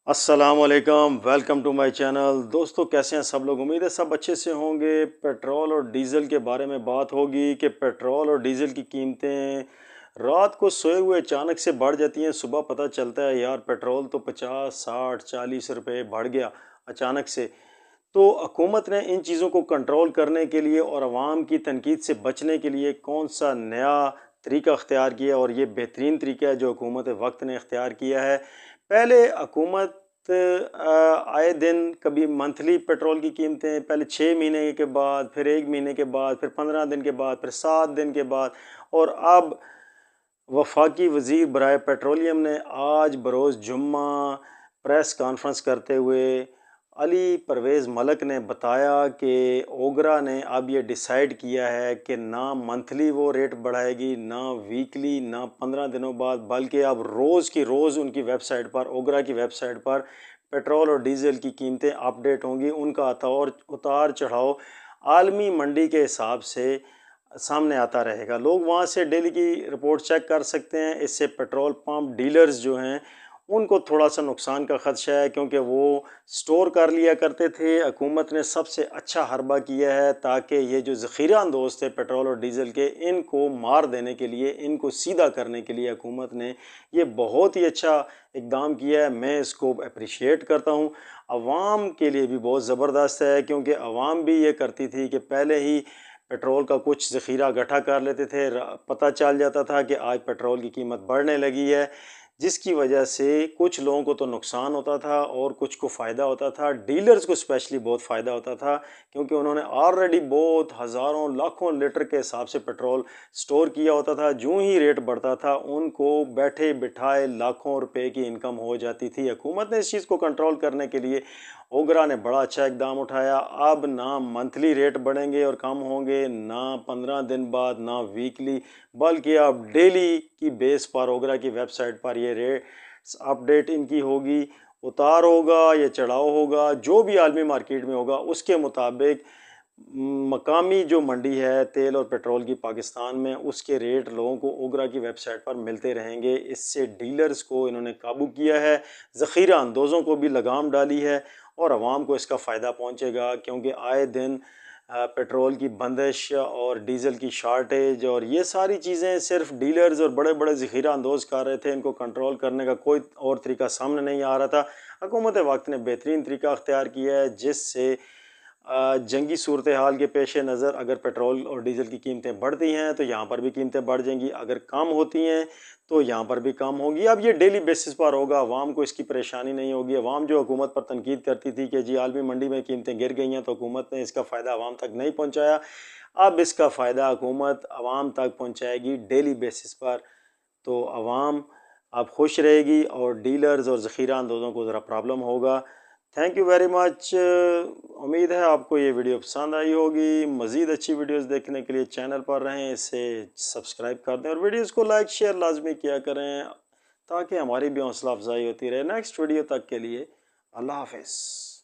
अस्सलाम वालेकुम, welcome to my channel. दोस्तों कैसे हैं सब लोग? उम्मीद है सब अच्छे से होंगे। पेट्रोल और डीज़ल के बारे में बात होगी कि पेट्रोल और डीज़ल की कीमतें रात को सोए हुए अचानक से बढ़ जाती हैं। सुबह पता चलता है यार पेट्रोल तो 50, 60, 40 रुपए बढ़ गया अचानक से। तो हुकूमत ने इन चीज़ों को कंट्रोल करने के लिए और आवाम की तनकीद से बचने के लिए कौन सा नया तरीका अख्तियार किया, और ये बेहतरीन तरीका है जो हुकूमत वक्त ने अख्तियार किया है। पहले हुकूमत आए दिन कभी मंथली पेट्रोल की कीमतें, पहले 6 महीने के बाद, फिर 1 महीने के बाद, फिर 15 दिन के बाद, फिर 7 दिन के बाद, और अब वफाकी वज़ीर बराए पेट्रोलियम ने आज बरोज़ जुम्मा प्रेस कॉन्फ्रेंस करते हुए अली परवेज़ मलिक ने बताया कि ओगरा ने अब ये डिसाइड किया है कि ना मंथली वो रेट बढ़ाएगी, ना वीकली, ना 15 दिनों बाद, बल्कि अब रोज़ की रोज़ उनकी वेबसाइट पर, ओगरा की वेबसाइट पर पेट्रोल और डीज़ल की कीमतें अपडेट होंगी। उनका उतार चढ़ाव आलमी मंडी के हिसाब से सामने आता रहेगा। लोग वहाँ से डेली की रिपोर्ट चेक कर सकते हैं। इससे पेट्रोल पंप डीलर्स जो हैं उनको थोड़ा सा नुकसान का ख़दशा है, क्योंकि वो स्टोर कर लिया करते थे। हुकूमत ने सबसे अच्छा हरबा किया है ताकि ये जो ज़ख़ीरा अंदोज़ थे पेट्रोल और डीज़ल के, इनको मार देने के लिए, इनको सीधा करने के लिए हुकूमत ने ये बहुत ही अच्छा इक़दाम किया है। मैं इसको अप्रिशिएट करता हूँ। अवाम के लिए भी बहुत ज़बरदस्त है, क्योंकि अवाम भी ये करती थी कि पहले ही पेट्रोल का कुछ ज़ख़ीरा इकट्ठा कर लेते थे। पता चल जाता था कि आज पेट्रोल की कीमत बढ़ने लगी है, जिसकी वजह से कुछ लोगों को तो नुकसान होता था और कुछ को फ़ायदा होता था। डीलर्स को स्पेशली बहुत फ़ायदा होता था, क्योंकि उन्होंने ऑलरेडी बहुत हज़ारों लाखों लीटर के हिसाब से पेट्रोल स्टोर किया होता था। जो ही रेट बढ़ता था उनको बैठे बिठाए लाखों रुपए की इनकम हो जाती थी। हुकूमत ने इस चीज़ को कंट्रोल करने के लिए ओगरा ने बड़ा अच्छा इकदाम उठाया। अब ना मंथली रेट बढ़ेंगे और कम होंगे, ना 15 दिन बाद, ना वीकली, बल्कि अब डेली की बेस पर ओगरा की वेबसाइट पर ये रेट्स अपडेट इनकी होगी। उतार होगा या चढ़ाव होगा, जो भी आलमी मार्केट में होगा उसके मुताबिक मकामी जो मंडी है तेल और पेट्रोल की पाकिस्तान में, उसके रेट लोगों को ओगरा की वेबसाइट पर मिलते रहेंगे। इससे डीलर्स को इन्होंने काबू किया है, ज़ख़ीरा अंदोज़ों को भी लगाम डाली है, और आवाम को इसका फ़ायदा पहुंचेगा, क्योंकि आए दिन पेट्रोल की बंदिश और डीज़ल की शार्टेज और ये सारी चीज़ें सिर्फ डीलर्स और बड़े बड़े ज़ख़ीरा अंदोज़ कर रहे थे। इनको कंट्रोल करने का कोई और तरीका सामने नहीं आ रहा था। हुकूमत वक्त ने बेहतरीन तरीका अख्तियार किया है, जिससे जंगी सूरत हाल के पेश नज़र अगर पेट्रोल और डीज़ल की कीमतें बढ़ती हैं तो यहाँ पर भी कीमतें बढ़ जाएंगी, अगर कम होती हैं तो यहाँ पर भी कम होगी। अब ये डेली बेसिस पर होगा, अवाम को इसकी परेशानी नहीं होगी। अवाम जो हुकूमत पर तनकीद करती थी कि जी आलमी मंडी में कीमतें गिर गई हैं, तो हुकूमत ने इसका फ़ायदा अवाम तक नहीं पहुँचाया। अब इसका फ़ायदा हुकूमत अवाम तक पहुँचाएगी डेली बेसिस पर, तो अवाम अब खुश रहेगी और डीलर्स और ज़ख़ीरा अंदोज़ों को ज़रा प्रॉब्लम होगा। Thank you very much. उम्मीद है आपको ये वीडियो पसंद आई होगी। मज़ीद अच्छी वीडियोस देखने के लिए चैनल पर रहें, इसे सब्सक्राइब कर दें और वीडियोस को लाइक शेयर लाजमी किया करें, ताकि हमारी भी हौसला अफजाई होती रहे। नेक्स्ट वीडियो तक के लिए अल्लाह हाफ़िज़।